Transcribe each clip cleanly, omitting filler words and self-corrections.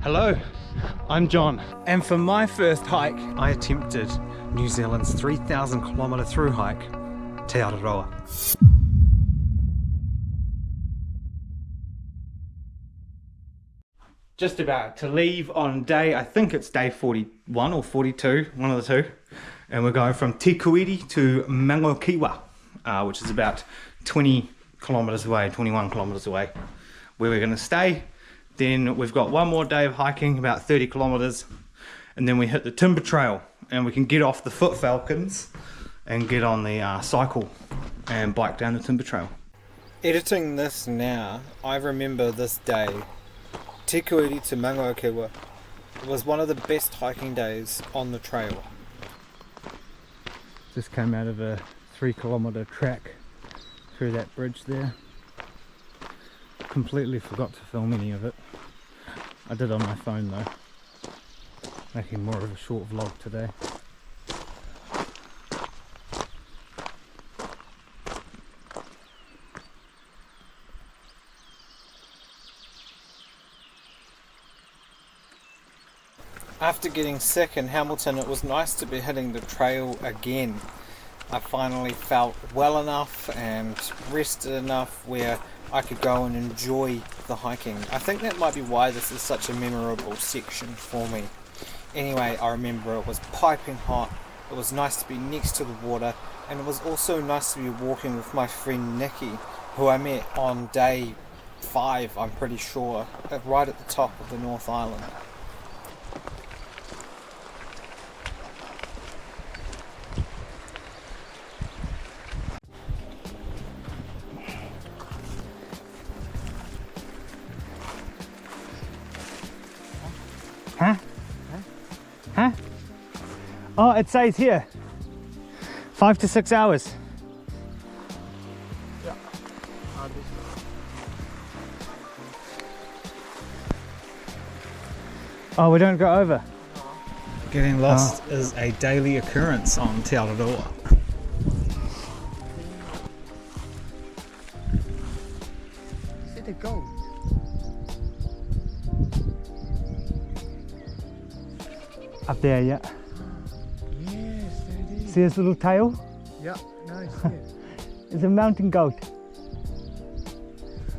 Hello, I'm John, and for my first hike I attempted New Zealand's 3,000 kilometre through hike, Te Araroa. Just about to leave on day, I think it's day 41 or 42, one of the two, and we're going from Te Kūiti to Mangokiwa, which is about 20 kilometres away, 21 kilometres away, where we're going to stay. Then we've got one more day of hiking, about 30 kilometres, and then we hit the timber trail and we can get off the foot falcons and get on the cycle and bike down the timber trail. Editing this now, I remember this day. Te Kūiti to Mangokiwa. It was one of the best hiking days on the trail. Just came out of a 3 kilometre track through that bridge there. Completely forgot to film any of it. I did on my phone though, making more of a short vlog today. After getting sick in Hamilton, it was nice to be hitting the trail again. I finally felt well enough and rested enough where I could go and enjoy the hiking. I think that might be why this is such a memorable section for me. Anyway, I remember it was piping hot, it was nice to be next to the water, and it was also nice to be walking with my friend Nikki, who I met on day 5, I'm pretty sure, right at the top of the North Island. Huh? Oh, it says here 5 to 6 hours. Yeah. Oh, we don't go over. Getting lost is a daily occurrence on Te Araroa. See the goat? Up there, yeah. Yes, there it is. See his little tail? Yeah, now I see it. It's a mountain goat.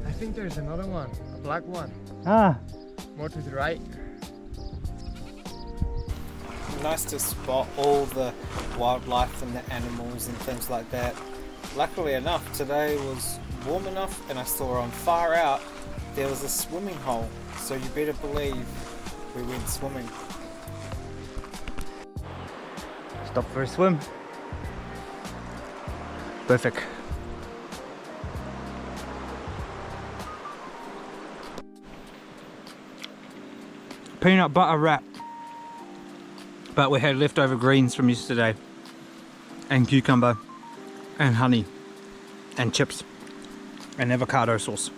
I think there's another one, a black one. Ah, More to the right. Nice to spot all the wildlife and the animals and things like that. Luckily enough, today was warm enough and I saw on far out there was a swimming hole, so you better believe we went swimming. stop for a swim. Perfect. Peanut butter wrap. But we had leftover greens from yesterday, and cucumber, and honey, and chips, and avocado sauce.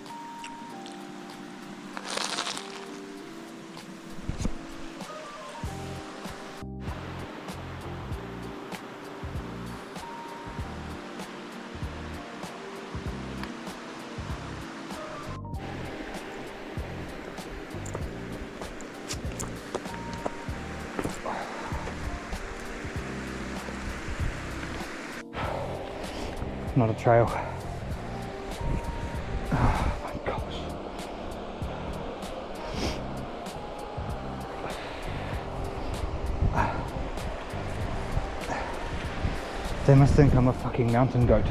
Not a trail. Oh my gosh. They must think I'm a fucking mountain goat.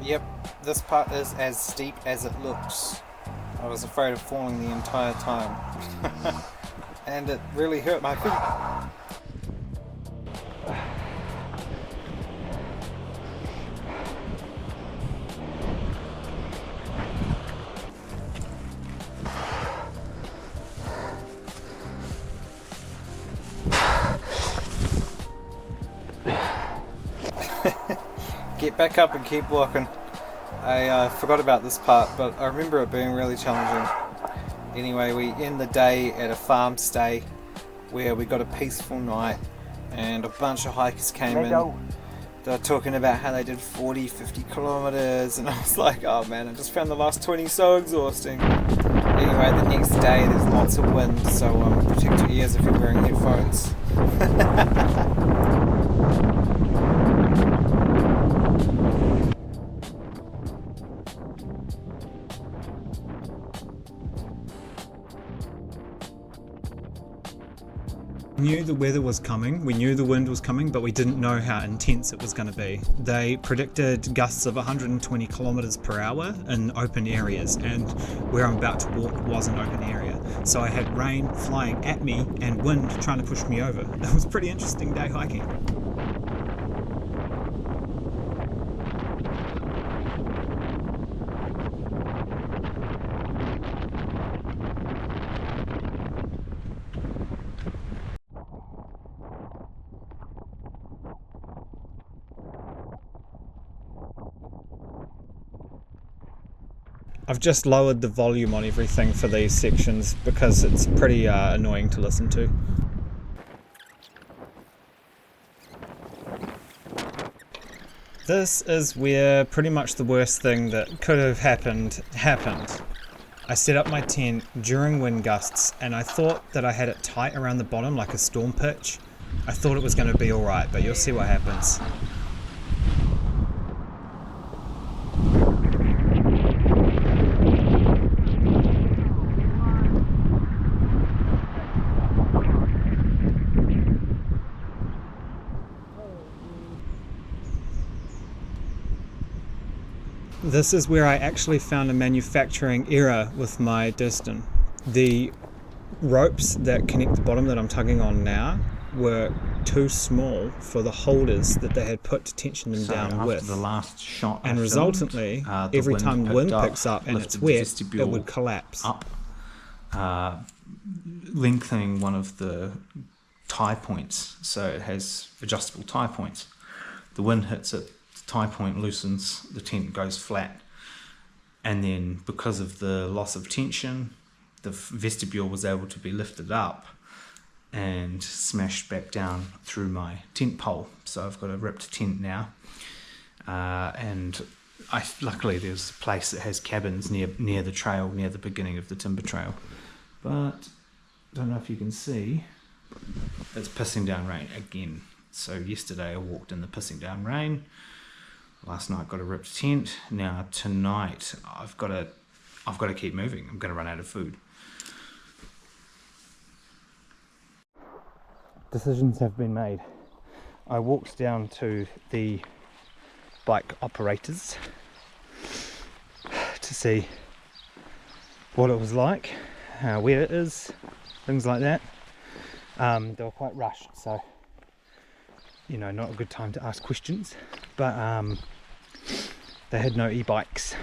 Yep, this part is as steep as it looks. I was afraid of falling the entire time. And it really hurt my feet. Get back up and keep walking. I forgot about this part, but I remember it being really challenging. Anyway, we end the day at a farm stay where we got a peaceful night and a bunch of hikers came in. They were talking about how they did 40-50 kilometers and I was like, oh man, I just found the last 20 so exhausting. Anyway, the next day there's lots of wind, so protect your ears if you're wearing headphones. We knew the weather was coming, we knew the wind was coming, but we didn't know how intense it was going to be. They predicted gusts of 120 kilometers per hour in open areas, and where I'm about to walk was an open area. So I had rain flying at me and wind trying to push me over. It was a pretty interesting day hiking. I've just lowered the volume on everything for these sections because it's pretty annoying to listen to. This is where pretty much the worst thing that could have happened. I set up my tent during wind gusts and I thought that I had it tight around the bottom like a storm pitch. I thought it was going to be alright, but you'll see what happens. This is where I actually found a manufacturing error with my Diston. The ropes that connect the bottom that I'm tugging on now were too small for the holders that they had put to tension them down with. The last shot and resultantly, every time wind picks up and it's wet, it would collapse. Up, lengthening one of the tie points, so it has adjustable tie points. The wind hits it, the tie point loosens, the tent goes flat, and then because of the loss of tension, the vestibule was able to be lifted up and smashed back down through my tent pole. So I've got a ripped tent now, and luckily there's a place that has cabins near the trail, near the beginning of the timber trail, but don't know if you can see, it's pissing down rain again. So yesterday I walked in the pissing down rain, last night got a ripped tent, now tonight I've got to keep moving. I'm going to run out of food. Decisions have been made. I walked down to the bike operators to see what it was like, where it is, things like that. They were quite rushed, so you know, not a good time to ask questions, but they had no e-bikes.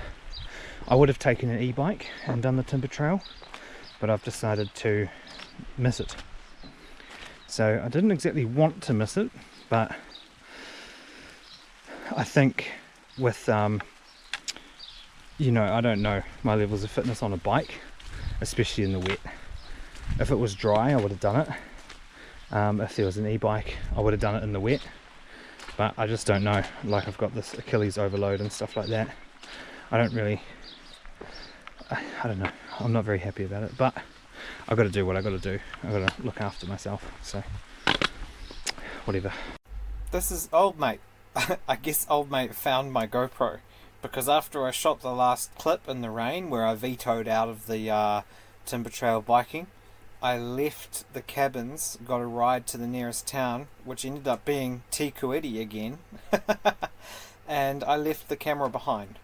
I would have taken an e-bike and done the timber trail, but I've decided to miss it. So I didn't exactly want to miss it, but I think with you know, I don't know my levels of fitness on a bike, especially in the wet. If it was dry I would have done it. If there was an e-bike I would have done it in the wet, but I just don't know. Like, I've got this Achilles overload and stuff like that. I don't know, I'm not very happy about it, but I've got to do what I've got to do. I've got to look after myself, so whatever. This is old mate. I guess old mate found my GoPro, because after I shot the last clip in the rain where I vetoed out of the timber trail biking, I left the cabins, got a ride to the nearest town, which ended up being Te Kūiti again, and I left the camera behind.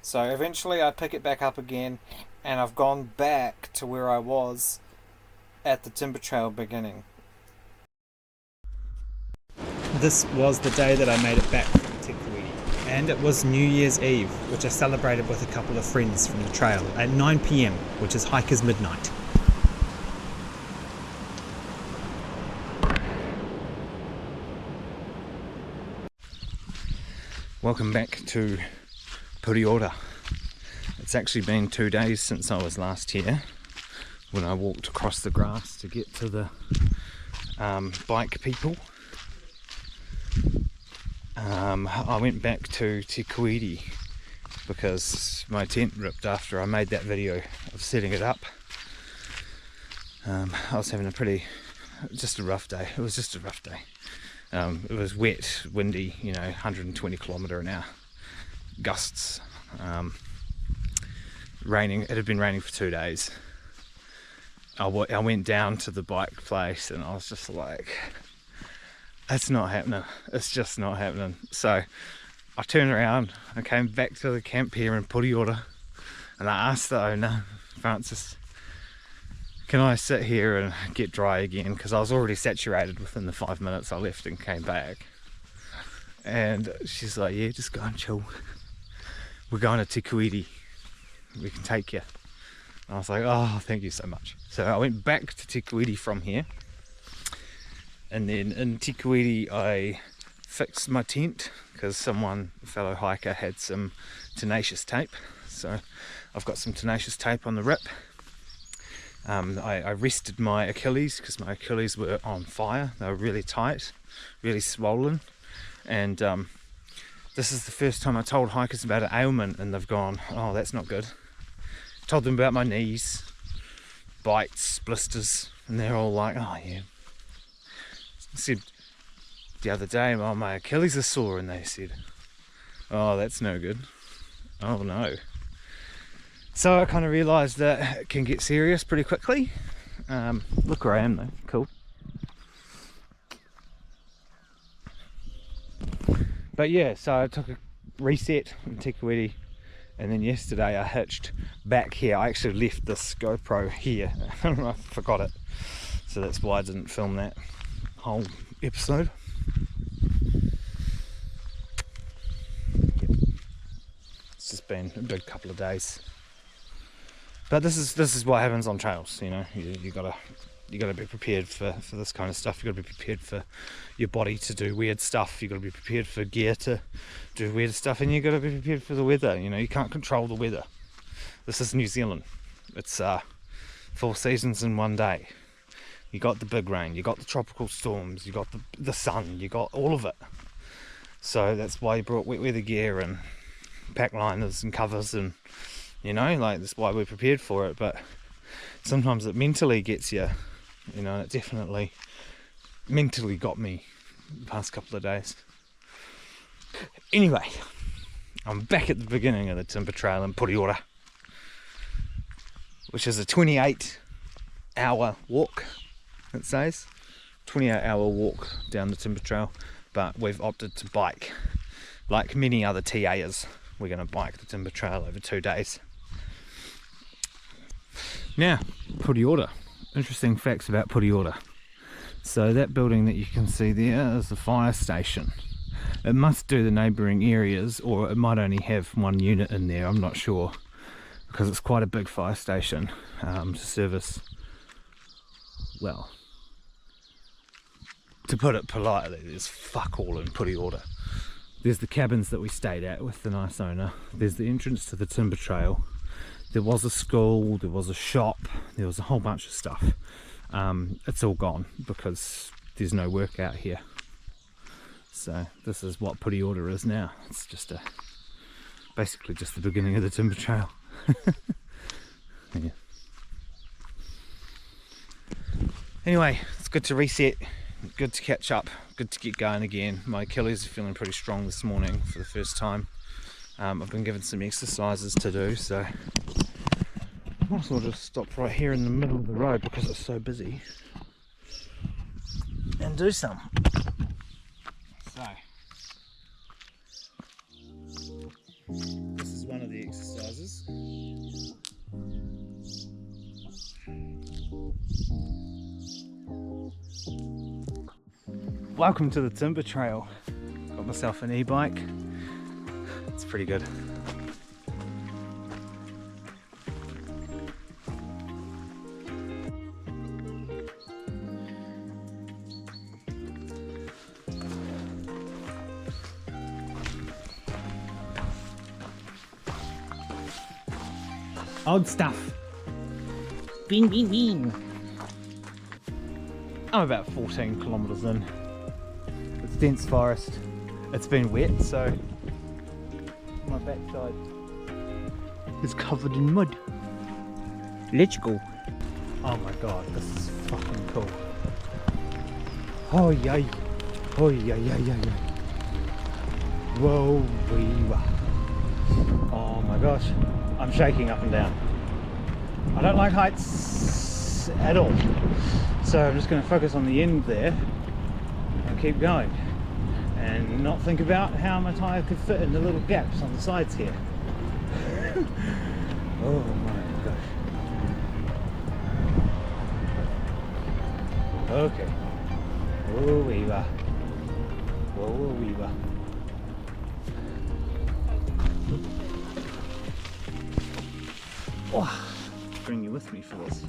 So eventually I pick it back up again, and I've gone back to where I was at the timber trail beginning. This was the day that I made it back from Te Kūiti, and it was New Year's Eve, which I celebrated with a couple of friends from the trail at 9 PM, which is hiker's midnight. Welcome back to Puriora. It's actually been 2 days since I was last here, when I walked across the grass to get to the bike people. I went back to Te Kūiti because my tent ripped after I made that video of setting it up. I was having just a rough day. It was just a rough day. It was wet, windy, 120 km/h gusts. Raining. It had been raining for 2 days. I went down to the bike place and I was just like, it's not happening. It's just not happening. So I turned around, I came back to the camp here in Puriora, and I asked the owner, Francis, can I sit here and get dry again? Because I was already saturated within the 5 minutes I left and came back. And she's like, yeah, just go and chill. We're going to Te Kūiti. We can take you. And I was like, oh, thank you so much. So I went back to Te Kūiti from here. And then in Te Kūiti I fixed my tent because a fellow hiker, had some tenacious tape. So I've got some tenacious tape on the rip. I rested my Achilles because my Achilles were on fire. They were really tight, really swollen. And this is the first time I told hikers about an ailment and they've gone, oh, that's not good. Told them about my knees, bites, blisters, and they're all like, oh yeah. I said the other day, oh, my Achilles are sore, and they said, oh, that's no good. Oh no. So I kind of realised that it can get serious pretty quickly. Look where I am though, cool. But yeah, so I took a reset in Te Kūiti, and then yesterday I hitched back here. I actually left this GoPro here. I forgot it, so that's why I didn't film that whole episode. Yep. It's just been a big couple of days. But this is what happens on trails, you gotta be prepared for this kind of stuff. You gotta be prepared for your body to do weird stuff. You gotta be prepared for gear to do weird stuff, and you gotta be prepared for the weather. You can't control the weather. This is New Zealand. It's 4 seasons in one day. You got the big rain, you got the tropical storms, you got the sun, you got all of it. So that's why you brought wet weather gear and pack liners and covers, and that's why we're prepared for it. But sometimes it mentally gets you, it definitely mentally got me the past couple of days. Anyway, I'm back at the beginning of the timber trail in Puriora, which is a 28-hour walk, it says. 28-hour walk down the timber trail, but we've opted to bike. Like many other TAs, we're going to bike the timber trail over 2 days. Now, Puriora. Interesting facts about Puriora. So that building that you can see there is the fire station. It must do the neighbouring areas, or it might only have one unit in there, I'm not sure, because it's quite a big fire station to service, well, to put it politely, there's fuck all in Puriora. There's the cabins that we stayed at with the nice owner. There's the entrance to the timber trail. There was a school, there was a shop, there was a whole bunch of stuff. It's all gone because there's no work out here. So this is what Puriora is now. It's just basically just the beginning of the timber trail. Yeah. Anyway, it's good to reset, good to catch up, good to get going again. My Achilles are feeling pretty strong this morning for the first time. I've been given some exercises to do, so I might as well just stop right here in the middle of the road because it's so busy and do some. So this is one of the exercises. Welcome to the timber trail. Got myself an e-bike. It's pretty good. Old stuff. Bean, bean, bean. I'm about 14 kilometres in. It's dense forest. It's been wet, so my backside is covered in mud. Let's go. Oh my god, this is fucking cool. Oh yay. Oh yay, yay, yay, yay. Whoa, wee, wah. Oh my gosh, I'm shaking up and down. I don't like heights at all, so I'm just going to focus on the end there and keep going and not think about how my tyre could fit in the little gaps on the sides here. Oh my gosh. Okay. Whoa, wee, wah. Whoa, whoa, wee, wah. Oh, bring you with me for this,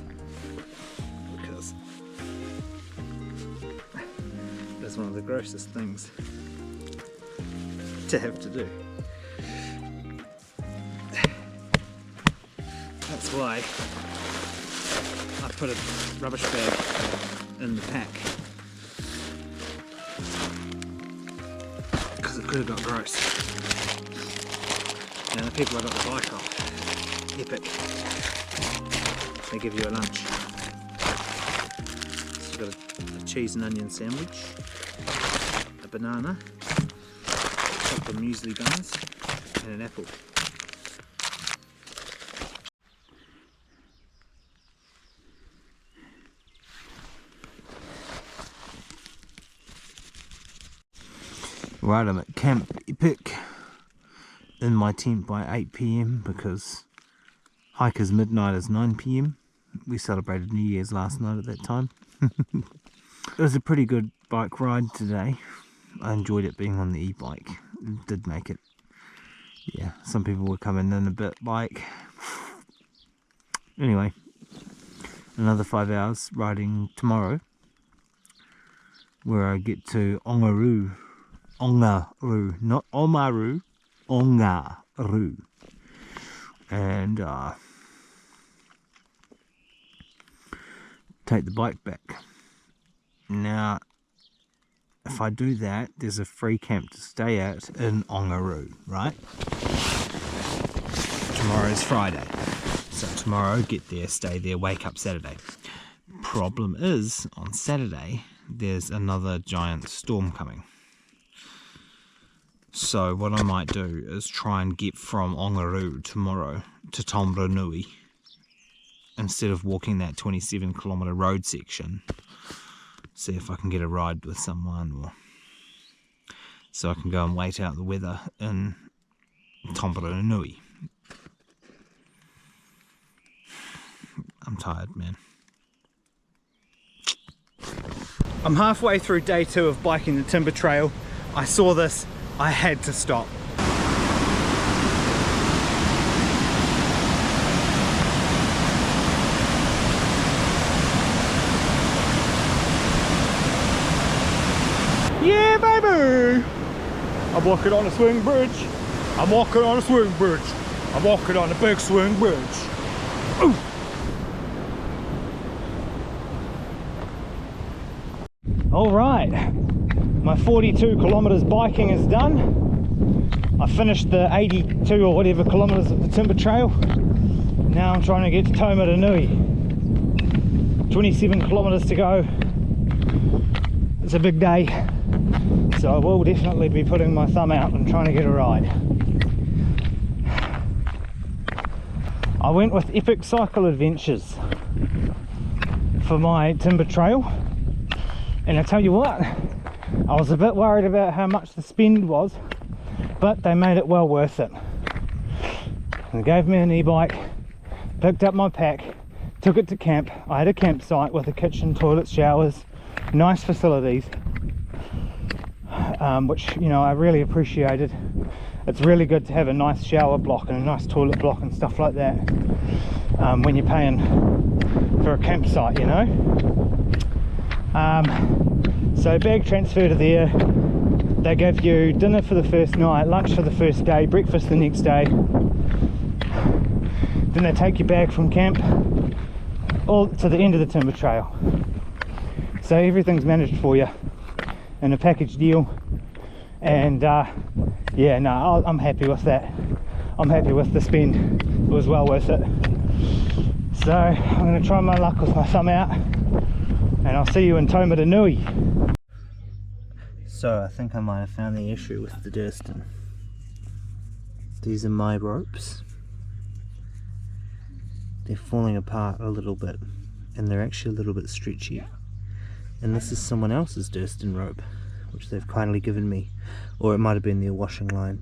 because that's one of the grossest things to have to do. That's why I put a rubbish bag in the pack, because it could have got gross. Now the people I got the bike off, epic. They give you a lunch. So you've got a cheese and onion sandwich, a banana, a couple of muesli bars, and an apple. Right, I'm at Camp Epic in my tent by 8 PM because hikers midnight is 9 PM. We celebrated New Year's last night at that time. It was a pretty good bike ride today. I enjoyed it being on the e-bike. It did make it. Yeah, some people were coming in a bit like. Anyway, another 5 hours riding tomorrow, where I get to Ongaru, not Omaru, Ongaru, and take the bike back. Now, if I do that, there's a free camp to stay at in Ongaru, right? Tomorrow's Friday, so tomorrow get there, stay there, wake up Saturday. Problem is, on Saturday there's another giant storm coming. So what I might do is try and get from Ongaru tomorrow to Tombranui instead of walking that 27-kilometre road section. See if I can get a ride with someone, or so I can go and wait out the weather in Tombranui. I'm tired, man. I'm halfway through day 2 of biking the timber trail. I saw this. I had to stop. Yeah, baby! I'm walking on a swing bridge. I'm walking on a swing bridge. I'm walking on a big swing bridge. Ooh. All right. My 42 kilometers biking is done. I finished the 82 or whatever kilometers of the timber trail. Now I'm trying to get to Tombranui. 27 kilometers to go. It's a big day, so I will definitely be putting my thumb out and trying to get a ride. I went with Epic Cycle Adventures for my timber trail, and I tell you what, I was a bit worried about how much the spend was, but they made it well worth it. They gave me an e-bike, picked up my pack, took it to camp. I had a campsite with a kitchen, toilets, showers, nice facilities, which, you know, I really appreciated. It's really good to have a nice shower block and a nice toilet block and stuff like that when you're paying for a campsite, you know. So bag transfer to there. They give you dinner for the first night, lunch for the first day, breakfast the next day. Then they take your bag from camp all to the end of the timber trail. So everything's managed for you in a package deal, and yeah, no, I'm happy with that. I'm happy with the spend. was well worth it. So I'm going to try my luck with my thumb out, and I'll see you in Taumata Nui. So I think I might have found the issue with the Durston. These are my ropes. They're falling apart a little bit, and they're actually a little bit stretchy. And this is someone else's Durston rope, which they've kindly given me, or it might have been their washing line.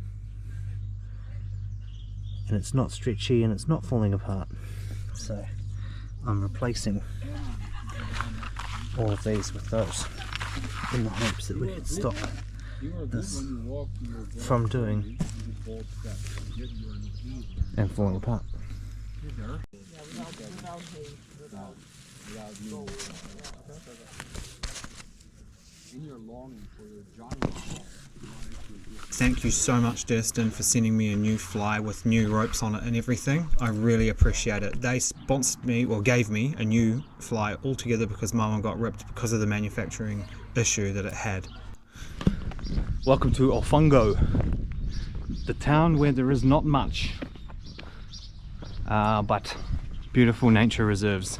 And it's not stretchy and it's not falling apart. So I'm replacing all of these with those in the hopes that we can stop this from doing and falling apart. Thank you so much, Durston, for sending me a new fly with new ropes on it and everything. I really appreciate it. They sponsored me, or gave me, a new fly altogether because my one got ripped because of the manufacturing issue that it had. Welcome to Ofungo, the town where there is not much, but beautiful nature reserves.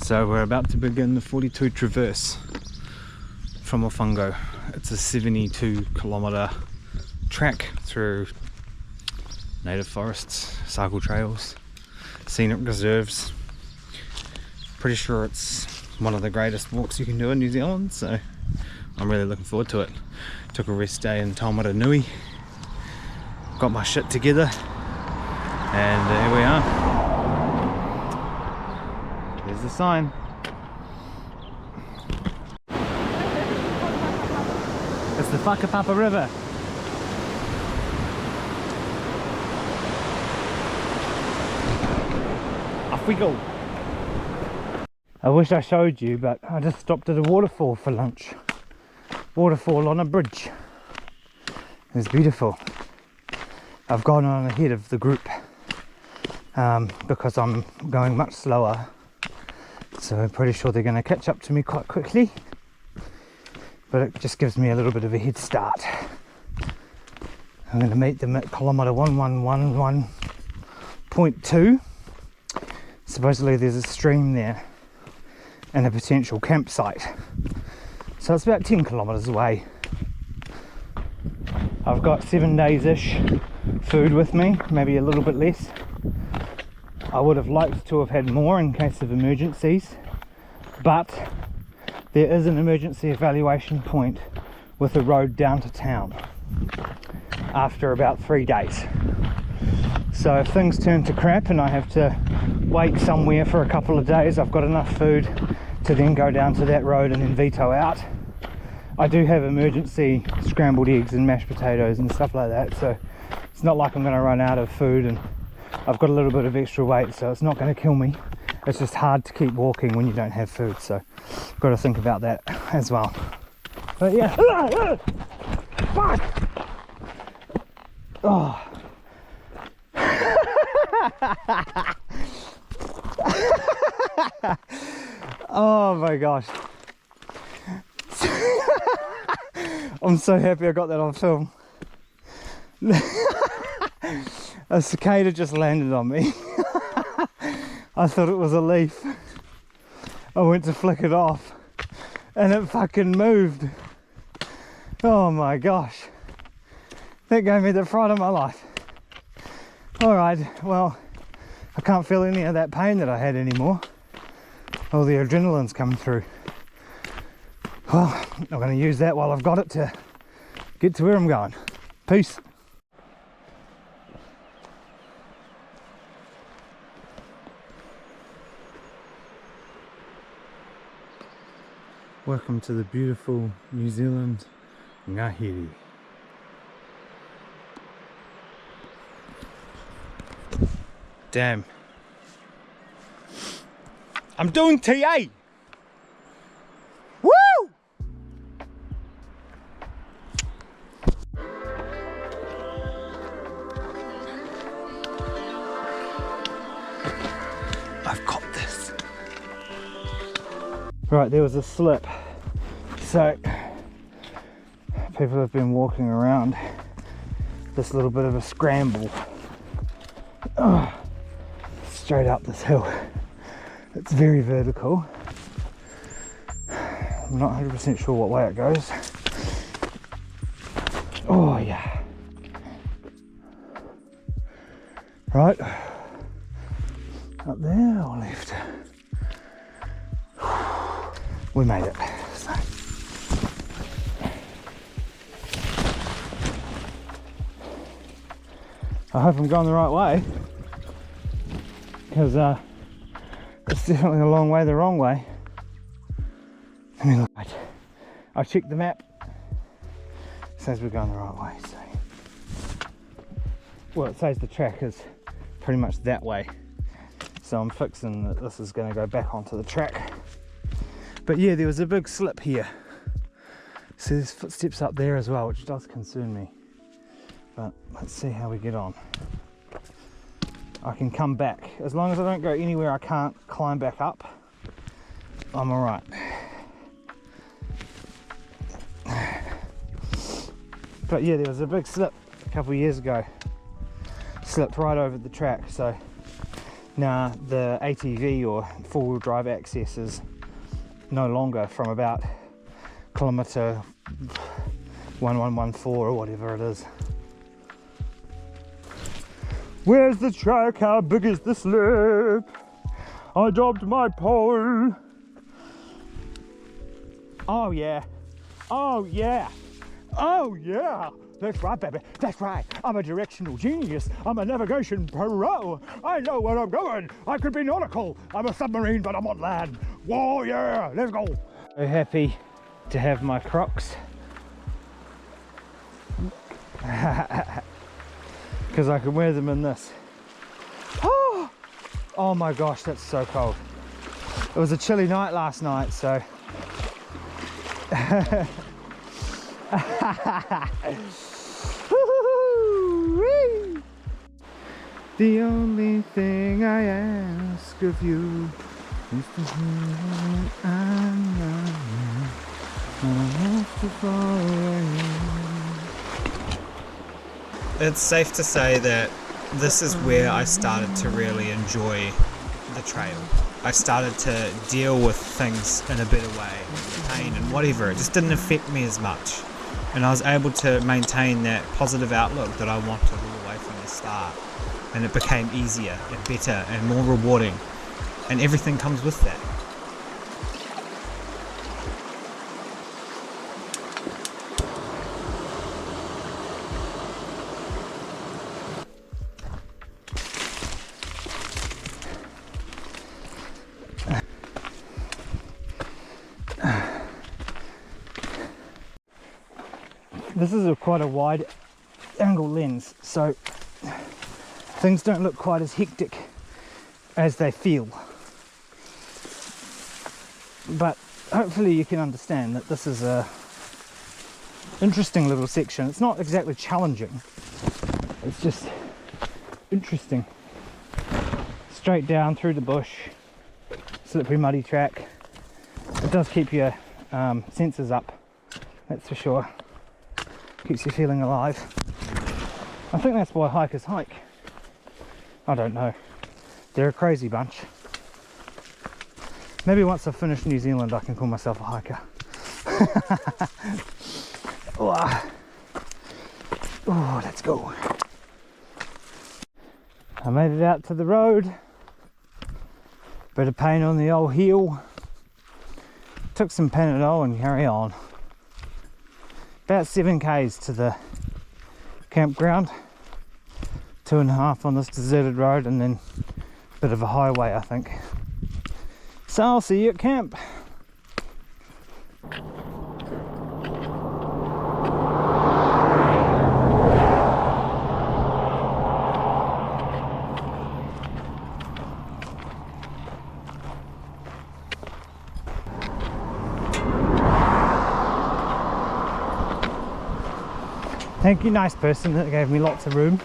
So we're about to begin the 42 traverse from Ofungo. It's a 72-kilometre track through native forests, cycle trails, scenic reserves. Pretty sure it's one of the greatest walks you can do in New Zealand, so I'm really looking forward to it. Took a rest day in Taumata Nui, got my shit together, and here we are. There's the sign. It's the Whakapapa River. Off we go. I wish I showed you, but I just stopped at a waterfall for lunch. Waterfall on a bridge. It's beautiful. I've gone on ahead of the group because I'm going much slower. So I'm pretty sure they're going to catch up to me quite quickly. But it just gives me a little bit of a head start. I'm going to meet them at kilometre 1111.2. Supposedly there's a stream there and a potential campsite. So it's about 10 kilometres away. I've got 7 days-ish food with me, maybe a little bit less. I would have liked to have had more in case of emergencies, but there is an emergency evaluation point with a road down to town after about 3 days. So if things turn to crap and I have to wait somewhere for a couple of days, I've got enough food to then go down to that road and then veto out. I do have emergency scrambled eggs and mashed potatoes and stuff like that, so it's not like I'm going to run out of food, and I've got a little bit of extra weight, so it's not going to kill me. It's just hard to keep walking when you don't have food, so I've got to think about that as well. But yeah. Fuck! Oh. Oh my gosh. I'm so happy I got that on film. A cicada just landed on me. I thought it was a leaf. I went to flick it off and it fucking moved. Oh my gosh. That gave me the fright of my life. Alright, well, I can't feel any of that pain that I had anymore. All the adrenaline's coming through. Well, I'm going to use that while I've got it to get to where I'm going. Peace. Welcome to the beautiful New Zealand Ngāhere. Damn. I'm doing TA! Woo! I've got this. Right, there was a slip. So, people have been walking around this little bit of a scramble. straight up this hill. It's very vertical. I'm not 100% sure what way it goes. Oh yeah. Right. Up there or left? We made it. So. I hope I'm going the right way, because it's definitely a long way the wrong way. Let me look. I checked the map. It says we're going the right way. So, well, it says the track is pretty much that way. So I'm fixing that this is going to go back onto the track. But yeah, there was a big slip here. So there's footsteps up there as well, which does concern me. But let's see how we get on. I can come back. As long as I don't go anywhere I can't climb back up, I'm alright. But yeah, there was a big slip a couple of years ago. Slipped right over the track, so now the ATV or four-wheel drive access is no longer from about kilometre 1114 or whatever it is. Where's the track? How big is the slip? I dropped my pole. Oh yeah. Oh yeah. Oh yeah. That's right, baby. That's right. I'm a directional genius. I'm a navigation pro. I know where I'm going. I could be nautical. I'm a submarine, but I'm on land. Whoa, yeah. Let's go. So happy to have my Crocs. Because I can wear them in this. Oh my gosh, that's so cold. It was a chilly night last night, so. The only thing I ask of you is to hear I love you. I want to fall away. It's safe to say that this is where I started to really enjoy the trail. I started to deal with things in a better way, pain and whatever. It just didn't affect me as much. And I was able to maintain that positive outlook that I wanted all the way from the start. And it became easier and better and more rewarding. And everything comes with that. This is quite a wide angle lens, so things don't look quite as hectic as they feel. But hopefully you can understand that this is a interesting little section. It's not exactly challenging, it's just interesting. Straight down through the bush, slippery muddy track. It does keep your senses up, that's for sure. Keeps you feeling alive. I think that's why hikers hike. I don't know. They're a crazy bunch. Maybe once I've finished New Zealand I can call myself a hiker. Oh, let's go. I made it out to the road. Bit of pain on the old heel. Took some Panadol and carry on. About 7 k's to the campground, 2.5 on this deserted road, and then a bit of a highway, I think. So I'll see you at camp. Thank you, nice person that gave me lots of room.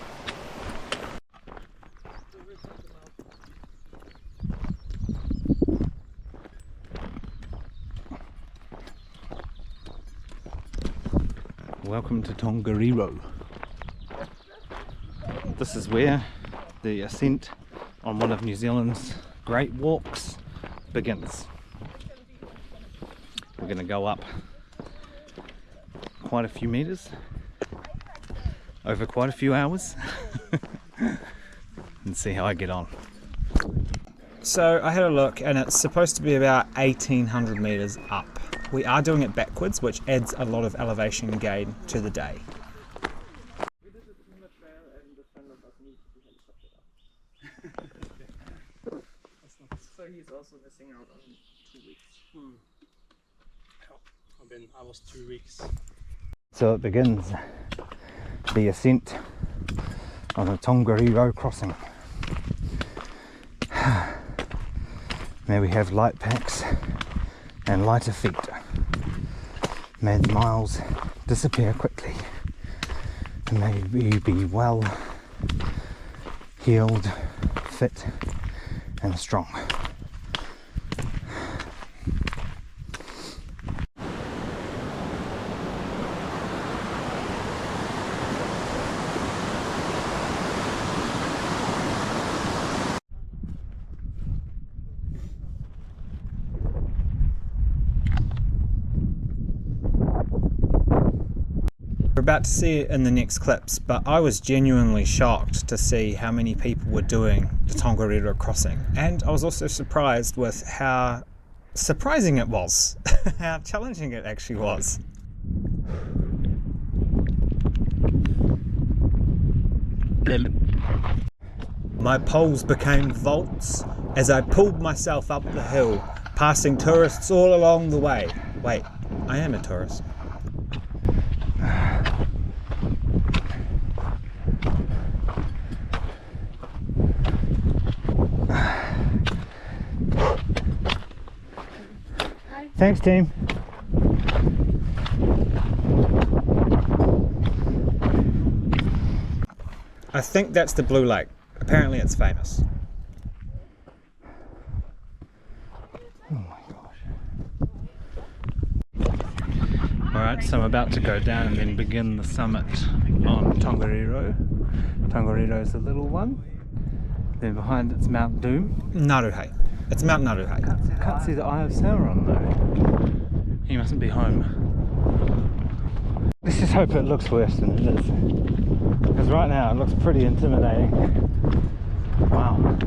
Welcome to Tongariro. This is where the ascent on one of New Zealand's great walks begins. We're going to go up quite a few meters over quite a few hours and see how I get on. So I had a look and it's supposed to be about 1800 meters up. We are doing it backwards, which adds a lot of elevation gain to the day. So he's also missing out on 2 weeks. I was 2 weeks. So it begins the ascent on the Tongariro crossing. There we have light packs and lighter feet. May the miles disappear quickly. And may we be well healed, fit and strong. We're about to see it in the next clips, but I was genuinely shocked to see how many people were doing the Tongariro crossing, and I was also surprised with how surprising it was, how challenging it actually was. My poles became vaults as I pulled myself up the hill, passing tourists all along the way. Wait, I am a tourist. Thanks, team. I think that's the Blue Lake. Apparently it's famous. Oh my gosh. Alright, so I'm about to go down and then begin the summit on Tongariro. Tongariro is the little one. Then behind it's Mt Naruhei. It's Mt Naruhei. Can't see the Eye of Sauron though. He mustn't be home. Let's just hope it looks worse than it is. Because right now it looks pretty intimidating. Wow.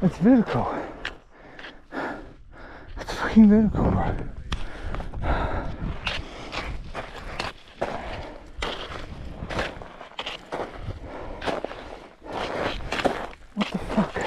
It's vertical. It's fucking vertical, bro. What the fuck?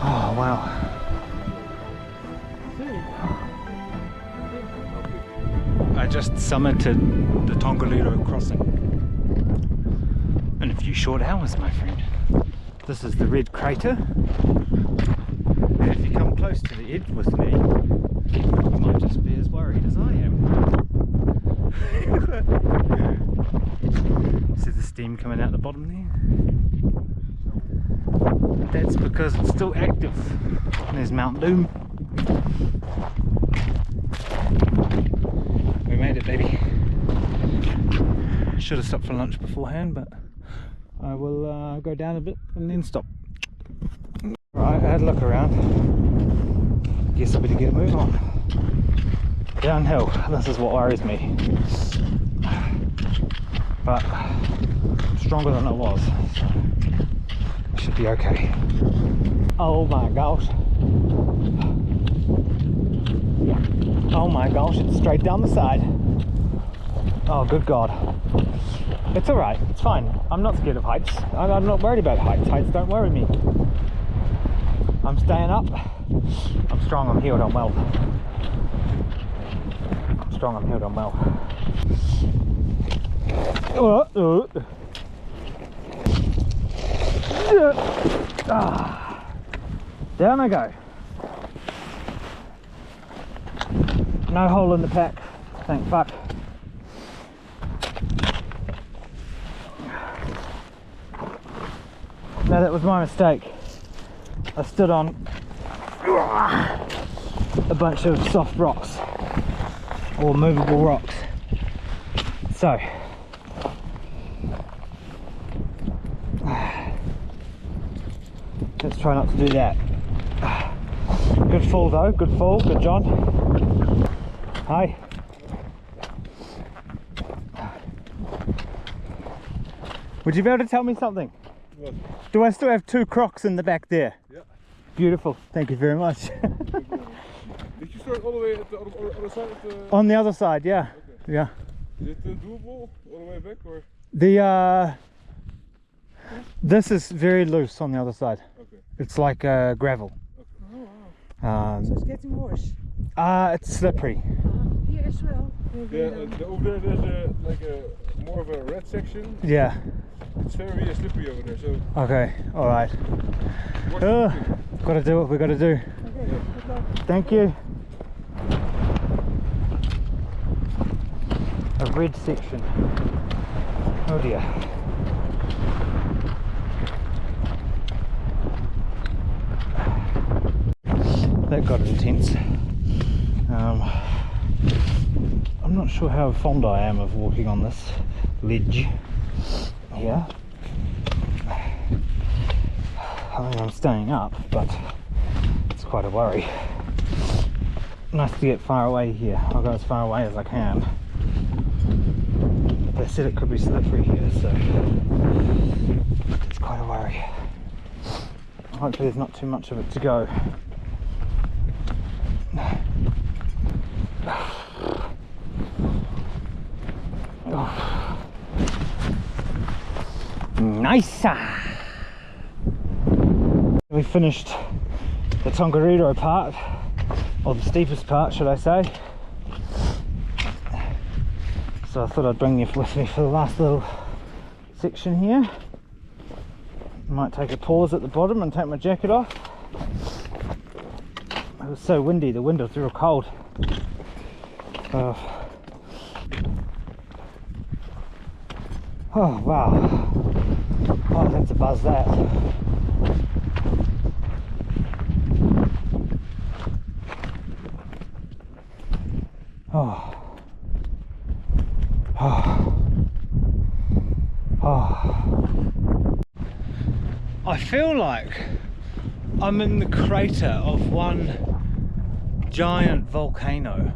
Oh wow. I just summited the Tongariro crossing in a few short hours, my friend. This is the red crater, and if you come close to the edge with me, you might just be as worried as I am. See the steam coming out the bottom there? That's because it's still active. And there's Mount Doom. We made it, baby. Should have stopped for lunch beforehand, but I will go down a bit and then stop. Right, I had a look around. Guess I better get a move on. Downhill, this is what worries me. but I'm stronger than I was, so it should be okay. Oh my gosh. Oh my gosh, it's straight down the side. Oh good God. It's alright, it's fine. I'm not scared of heights. I'm not worried about heights. Heights don't worry me. I'm staying up. I'm strong, I'm healed, I'm well. I'm strong, I'm healed, I'm well. Down I go. No hole in the pack, thank fuck. No, that was my mistake. I stood on a bunch of soft rocks or movable rocks. So let's try not to do that. Good fall though, good fall, good John. Hi. Would you be able to tell me something? What? Do I still have 2 crocs in the back there? Yeah. Beautiful, thank you very much. Did you start all the way at the other side of the... On the other side, yeah. Okay. Yeah. Is it doable all the way back or? The this is very loose on the other side. Okay. It's like gravel. Oh wow. So it's getting worse. It's slippery. Here as well. Yeah, over there there's like a more of a red section. Yeah. It's very slippery over there, so Okay. All right. watch the thing. Got to do what we got to do. Okay, good luck. Thank you. A red section. Oh dear. That got intense. I'm not sure how fond I am of walking on this ledge here. I mean, I'm staying up, but it's quite a worry. Nice to get far away here. I'll go as far away as I can. They said it could be slippery here, so it's quite a worry. Hopefully there's not too much of it to go. Nice! We finished the Tongariro part, or the steepest part should I say. So I thought I'd bring you with me for the last little section here. Might take a pause at the bottom and take my jacket off. It was so windy, the wind was real cold. Oh wow. Oh, that's a buzz that. Oh. Oh. Oh. I feel like I'm in the crater of one giant volcano.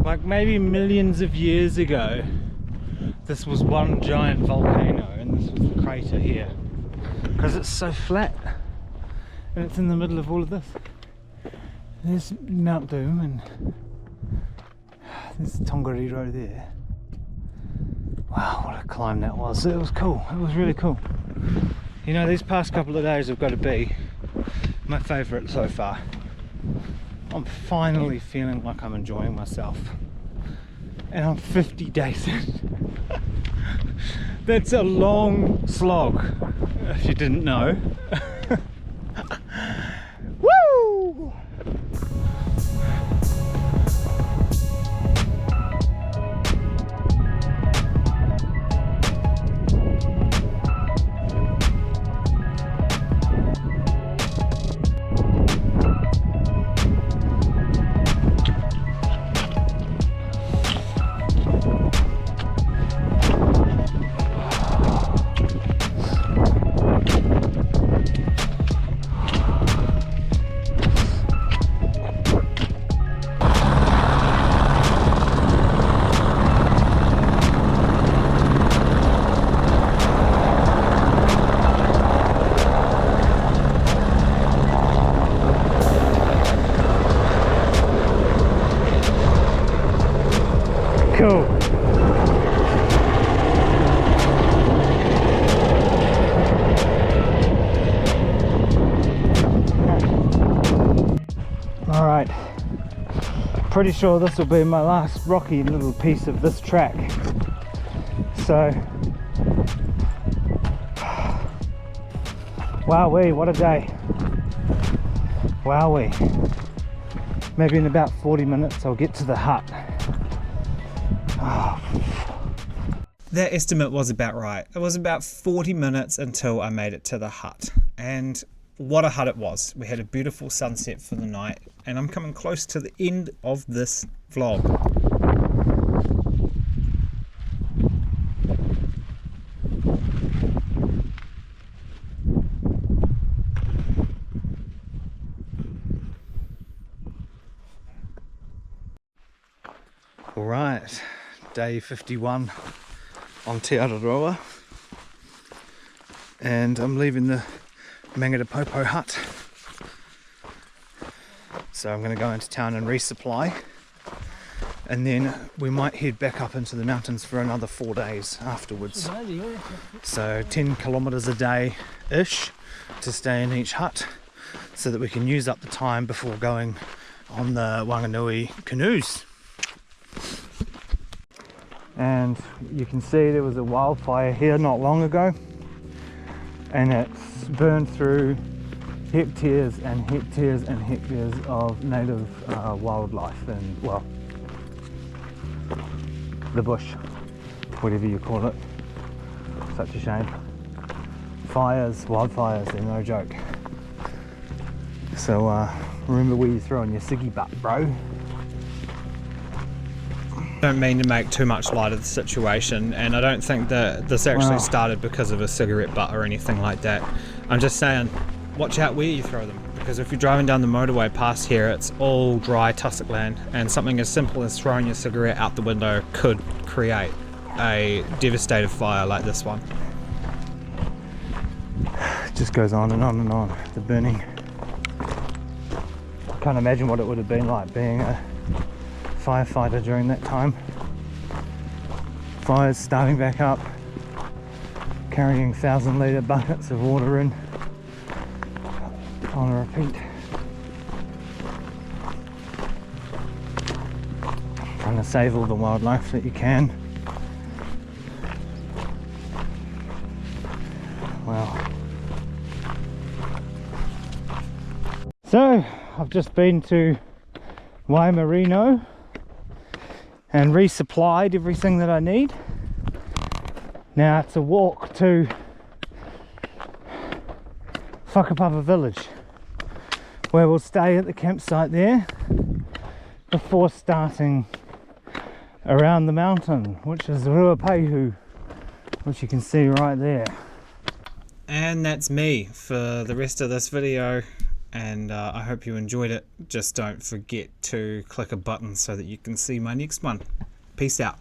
Like maybe millions of years ago, this was one giant volcano and this was the crater here. Because it's so flat and it's in the middle of all of this. There's Mount Doom and there's Tongariro there. Wow, what a climb that was. It was cool, it was really cool. You know, these past couple of days have got to be my favourite so far. I'm finally feeling like I'm enjoying myself. And I'm 50 days in. That's a long slog, if you didn't know. Woo! Cool. All right. Pretty sure this will be my last rocky little piece of this track. So, wowee, what a day. Wowee. Maybe in about 40 minutes I'll get to the hut. That estimate was about right. It was about 40 minutes until I made it to the hut. And what a hut it was. We had a beautiful sunset for the night, and I'm coming close to the end of this vlog. All right, day 51 on Te Araroa, and I'm leaving the Whakapapa hut. So I'm going to go into town and resupply, and then we might head back up into the mountains for another 4 days afterwards. So 10 kilometers a day ish to stay in each hut, so that we can use up the time before going on the Wanganui canoes. And you can see there was a wildfire here not long ago, and it's burned through hectares and hectares and hectares of native wildlife and, well, the bush, whatever you call it. Such a shame. Fires, wildfires, they're no joke. So remember where you're throwing your ciggy butt, bro. I don't mean to make too much light of the situation, and I don't think that this actually started because of a cigarette butt or anything like that. I'm just saying, watch out where you throw them, because if you're driving down the motorway past here, it's all dry tussock land, and something as simple as throwing your cigarette out the window could create a devastating fire like this one. It just goes on and on and on, the burning. I can't imagine what it would have been like being a firefighter during that time. Fires starting back up, carrying 1,000-litre buckets of water in on a repeat. Trying to save all the wildlife that you can. Wow. So I've just been to Waimarino and resupplied everything that I need. Now it's a walk to Whakapapa Village, where we'll stay at the campsite there before starting around the mountain, which is Ruapehu, which you can see right there. And that's me for the rest of this video, and I hope you enjoyed it. Just don't forget to click a button so that you can see my next one. Peace out.